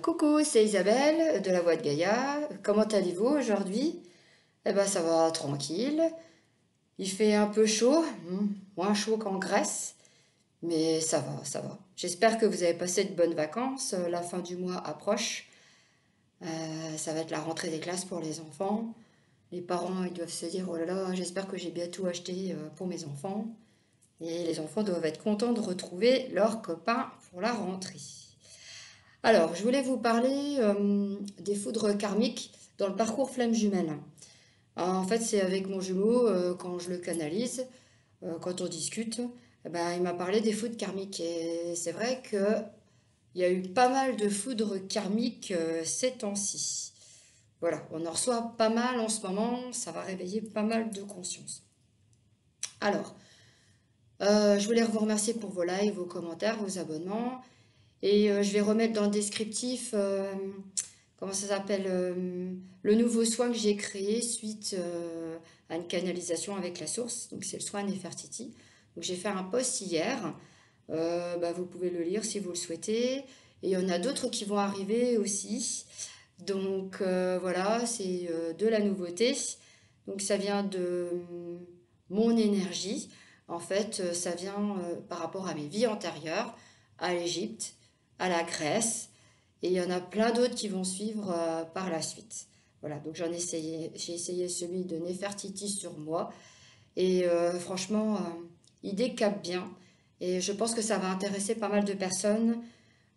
Coucou, c'est Isabelle de la Voix de Gaïa. Comment allez-vous aujourd'hui? Eh ben ça va tranquille. Il fait un peu chaud, moins chaud qu'en Grèce, mais ça va, ça va. J'espère que vous avez passé de bonnes vacances. La fin du mois approche. Ça va être la rentrée des classes pour les enfants. Les parents, ils doivent se dire, oh là là, j'espère que j'ai bien tout acheté pour mes enfants. Et les enfants doivent être contents de retrouver leurs copains pour la rentrée. Alors, je voulais vous parler des foudres karmiques dans le parcours flamme jumelle. En fait, c'est avec mon jumeau, quand je le canalise, quand on discute, eh ben, il m'a parlé des foudres karmiques. Et c'est vrai qu'il y a eu pas mal de foudres karmiques ces temps-ci. Voilà, on en reçoit pas mal en ce moment, ça va réveiller pas mal de conscience. Alors, je voulais vous remercier pour vos likes, vos commentaires, vos abonnements. Et je vais remettre dans le descriptif, comment ça s'appelle, le nouveau soin que j'ai créé suite à une canalisation avec la source. Donc c'est le soin Nefertiti. Donc j'ai fait un post hier. Vous pouvez le lire si vous le souhaitez. Et il y en a d'autres qui vont arriver aussi. Donc voilà, c'est de la nouveauté. Donc ça vient de mon énergie. En fait, ça vient par rapport à mes vies antérieures, à l'Égypte, à la Grèce, et il y en a plein d'autres qui vont suivre par la suite. Voilà, donc j'ai essayé celui de Nefertiti sur moi, et franchement, il décape bien, et je pense que ça va intéresser pas mal de personnes.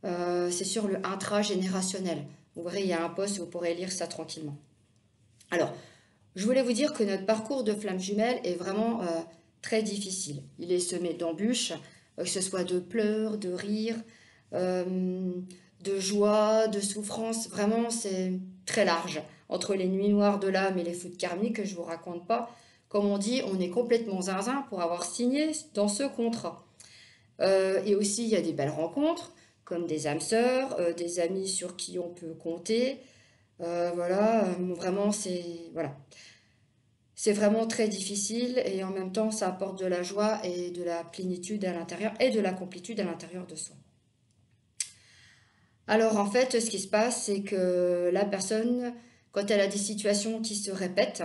C'est sur le intragénérationnel. Vous verrez, il y a un post, vous pourrez lire ça tranquillement. Alors, je voulais vous dire que notre parcours de flamme jumelle est vraiment très difficile. Il est semé d'embûches, que ce soit de pleurs, de rires, de joie, de souffrance. Vraiment, c'est très large. Entre les nuits noires de l'âme et les foudres karmiques que je ne vous raconte pas, comme on dit, on est complètement zinzin pour avoir signé dans ce contrat. Et aussi, il y a des belles rencontres, comme des âmes sœurs, des amis sur qui on peut compter. Voilà, vraiment, voilà. C'est vraiment très difficile et en même temps, ça apporte de la joie et de la plénitude à l'intérieur et de la complétude à l'intérieur de soi. Alors en fait, ce qui se passe, c'est que la personne, quand elle a des situations qui se répètent,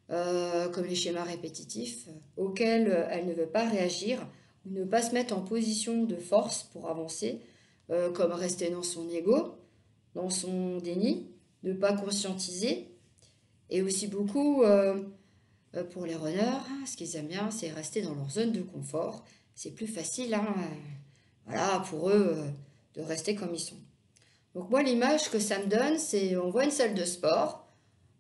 comme les schémas répétitifs, auxquels elle ne veut pas réagir, ou ne pas se mettre en position de force pour avancer, comme rester dans son ego, dans son déni, ne pas conscientiser, et aussi beaucoup pour les runners, ce qu'ils aiment bien, c'est rester dans leur zone de confort. C'est plus facile, hein, voilà, pour eux de rester comme ils sont. Donc moi, l'image que ça me donne, c'est on voit une salle de sport,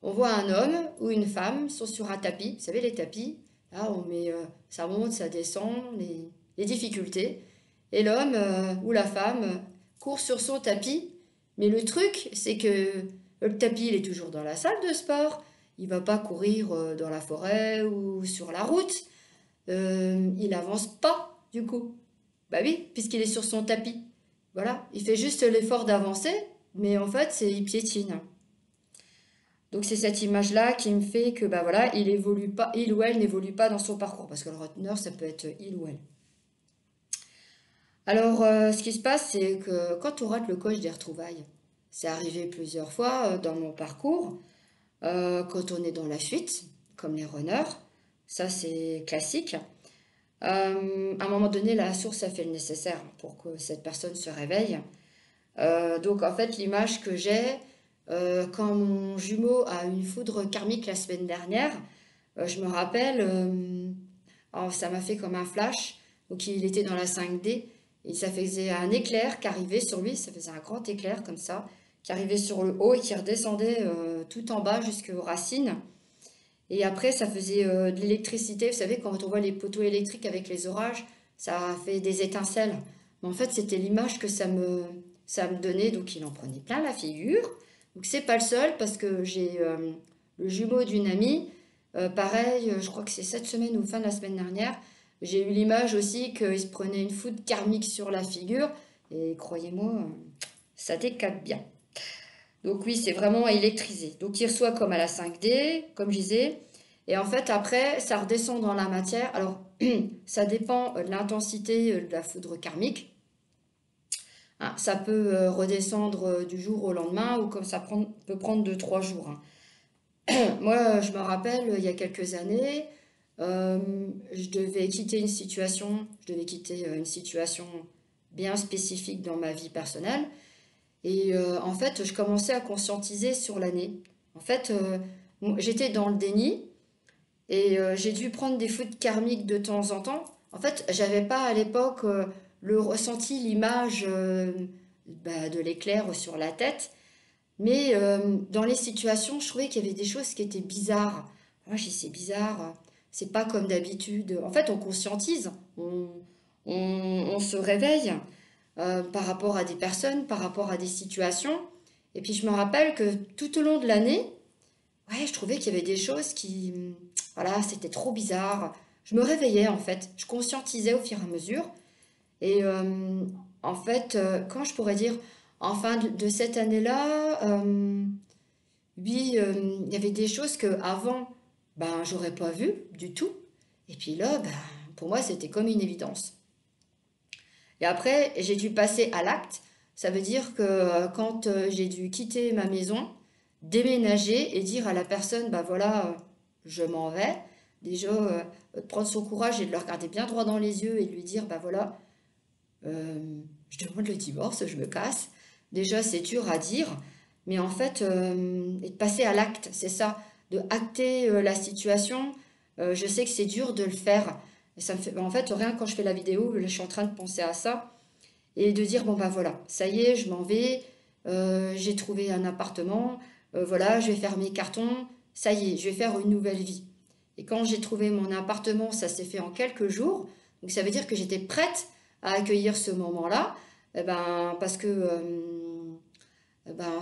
on voit un homme ou une femme sont sur un tapis. Vous savez, les tapis, là, on met, ça monte, ça descend, les difficultés. Et l'homme ou la femme court sur son tapis. Mais le truc, c'est que le tapis, il est toujours dans la salle de sport. Il va pas courir dans la forêt ou sur la route. Il avance pas, du coup. Bah oui, puisqu'il est sur son tapis. Voilà, il fait juste l'effort d'avancer, mais en fait, c'est il piétine. Donc c'est cette image-là qui me fait que bah voilà, il évolue pas, il ou elle n'évolue pas dans son parcours, parce que le reteneur, ça peut être il ou elle. Alors, ce qui se passe, c'est que quand on rate le coche des retrouvailles, c'est arrivé plusieurs fois dans mon parcours, quand on est dans la fuite, comme les runners, ça c'est classique. À un moment donné, la source a fait le nécessaire pour que cette personne se réveille. Donc en fait, l'image que j'ai, quand mon jumeau a eu une foudre karmique la semaine dernière, je me rappelle, ça m'a fait comme un flash. Donc il était dans la 5D et ça faisait un éclair qui arrivait sur lui, ça faisait un grand éclair comme ça, qui arrivait sur le haut et qui redescendait tout en bas jusqu'aux racines. Et après, ça faisait de l'électricité. Vous savez, quand on voit les poteaux électriques avec les orages, ça fait des étincelles. Mais en fait, c'était l'image que ça me donnait. Donc, il en prenait plein la figure. Donc, c'est pas le seul parce que j'ai le jumeau d'une amie. Pareil, je crois que c'est cette semaine ou fin de la semaine dernière. J'ai eu l'image aussi qu'il se prenait une foudre karmique sur la figure. Et croyez-moi, ça décape bien. Donc oui, c'est vraiment électrisé. Donc il reçoit comme à la 5D, comme je disais. Et en fait, après, ça redescend dans la matière. Alors, ça dépend de l'intensité de la foudre karmique. hein. Ça peut redescendre du jour au lendemain ou comme ça peut prendre 2, 3 jours, hein. Moi, je me rappelle, il y a quelques années, je devais quitter une situation, une situation bien spécifique dans ma vie personnelle. Et en fait, je commençais à conscientiser sur l'année. En fait, j'étais dans le déni et j'ai dû prendre des foudres karmiques de temps en temps. En fait, j'avais pas à l'époque le ressenti, l'image de l'éclair sur la tête. Mais dans les situations, je trouvais qu'il y avait des choses qui étaient bizarres. Moi, j'ai dit, c'est bizarre, c'est pas comme d'habitude. En fait, on conscientise, on se réveille par rapport à des personnes, par rapport à des situations. Et puis, je me rappelle que tout au long de l'année, ouais, je trouvais qu'il y avait des choses qui, voilà, c'était trop bizarre. Je me réveillais, en fait. Je conscientisais au fur et à mesure. Et en fait, quand je pourrais dire, en fin de cette année-là, oui, il y avait des choses que avant, ben, j'aurais pas vues du tout. Et puis là, ben, pour moi, c'était comme une évidence. Et après, j'ai dû passer à l'acte. Ça veut dire que quand j'ai dû quitter ma maison, déménager et dire à la personne, bah voilà, je m'en vais. Déjà, de prendre son courage et de le regarder bien droit dans les yeux et de lui dire, bah voilà, je demande le divorce, je me casse. Déjà, c'est dur à dire, mais en fait, et de passer à l'acte, c'est ça, de acter la situation. Je sais que c'est dur de le faire. Et ça me fait, en fait, rien quand je fais la vidéo, là, je suis en train de penser à ça et de dire, bon, bah voilà, ça y est, je m'en vais, j'ai trouvé un appartement, voilà, je vais faire mes cartons, ça y est, je vais faire une nouvelle vie. Et quand j'ai trouvé mon appartement, ça s'est fait en quelques jours, donc ça veut dire que j'étais prête à accueillir ce moment-là, eh ben, parce que eh ben,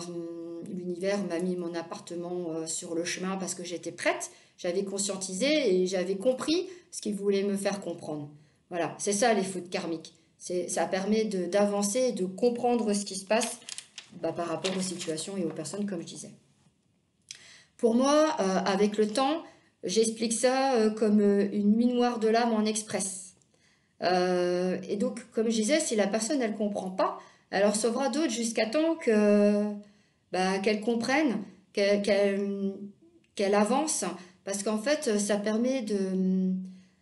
l'univers m'a mis mon appartement sur le chemin parce que j'étais prête, j'avais conscientisé et j'avais compris ce qu'il voulait me faire comprendre. Voilà, c'est ça les fautes karmiques. Ça permet d'avancer et de comprendre ce qui se passe bah, par rapport aux situations et aux personnes, comme je disais. Pour moi, avec le temps, j'explique ça comme une nuit noire de l'âme en express. Et donc, comme je disais, si la personne, elle ne comprend pas, elle en recevra d'autres jusqu'à temps bah, qu'elle comprenne, qu'elle avance. Parce qu'en fait, ça permet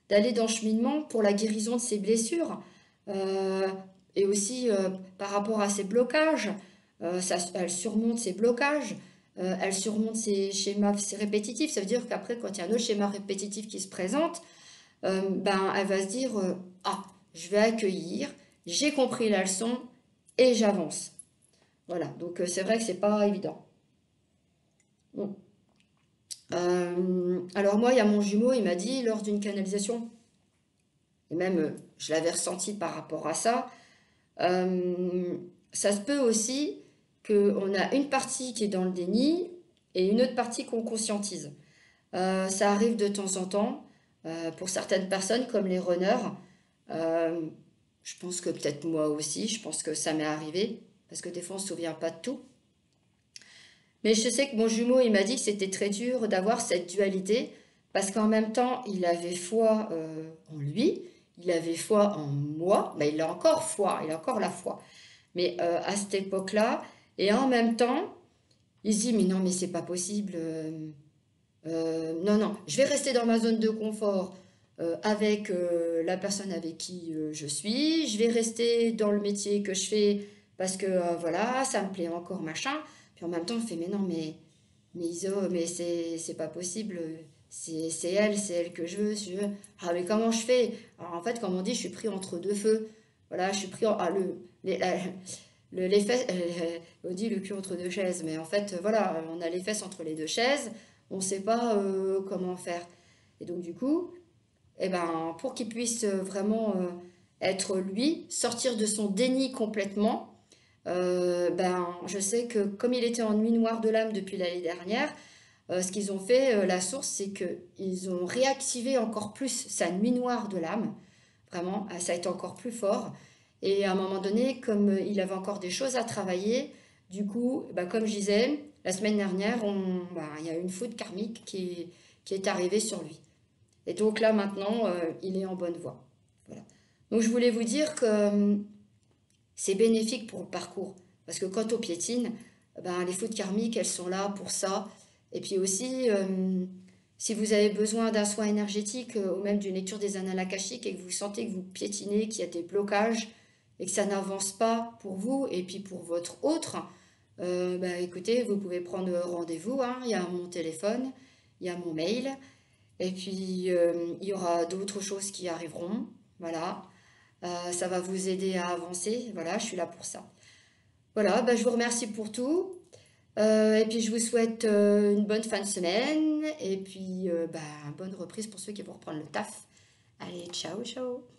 d'aller dans le cheminement pour la guérison de ses blessures. Euh, et aussi par rapport à ses blocages. Elle surmonte ses blocages. Elle surmonte ses schémas répétitifs. Ça veut dire qu'après, quand il y a un autre schéma répétitif qui se présente, ben, elle va se dire ah, je vais accueillir, j'ai compris la leçon et j'avance. Voilà, donc c'est vrai que c'est pas évident. Bon. Alors moi, il y a mon jumeau, il m'a dit lors d'une canalisation, et même je l'avais ressenti par rapport à ça, ça se peut aussi qu'on a une partie qui est dans le déni et une autre partie qu'on conscientise. Ça arrive de temps en temps pour certaines personnes comme les runners. Euh, je pense que peut-être moi aussi, je pense que ça m'est arrivé parce que des fois on ne se souvient pas de tout. Mais je sais que mon jumeau, il m'a dit que c'était très dur d'avoir cette dualité parce qu'en même temps, il avait foi en lui, il avait foi en moi, mais il a encore foi, il a encore la foi. Mais à cette époque-là, et en même temps, il se dit, mais non, mais c'est pas possible. Non, non, je vais rester dans ma zone de confort avec la personne avec qui je suis. Je vais rester dans le métier que je fais parce que voilà, ça me plaît encore, machin. Puis en même temps, il fait, mais non, mais Iso, mais c'est pas possible. C'est elle que je veux, si je veux. Ah, mais comment je fais? Alors en fait, comme on dit, je suis pris entre deux feux. Voilà, je suis pris en. Ah, les fesses, on dit le cul entre deux chaises, mais en fait, voilà, on a les fesses entre les deux chaises, on ne sait pas comment faire. Et donc, du coup, eh ben, pour qu'il puisse vraiment être lui, sortir de son déni complètement, ben, je sais que comme il était en nuit noire de l'âme depuis l'année dernière, ce qu'ils ont fait, la source, c'est qu'ils ont réactivé encore plus sa nuit noire de l'âme. Vraiment, ça a été encore plus fort. Et à un moment donné, comme il avait encore des choses à travailler, du coup, bah, comme je disais, la semaine dernière, il y a eu une faute karmique qui est arrivée sur lui. Et donc là, maintenant, il est en bonne voie. Voilà. Donc je voulais vous dire que c'est bénéfique pour le parcours. Parce que quand on piétine, ben, les fautes karmiques, elles sont là pour ça. Et puis aussi, si vous avez besoin d'un soin énergétique ou même d'une lecture des annales akashiques et que vous sentez que vous piétinez, qu'il y a des blocages et que ça n'avance pas pour vous et puis pour votre autre, bah, écoutez, vous pouvez prendre rendez-vous, hein. Il y a mon téléphone, il y a mon mail, et puis il y aura d'autres choses qui arriveront. Voilà. Ça va vous aider à avancer. Voilà, je suis là pour ça. Voilà, bah, je vous remercie pour tout. Et puis je vous souhaite une bonne fin de semaine. Et puis bah, bonne reprise pour ceux qui vont reprendre le taf. Allez, ciao, ciao.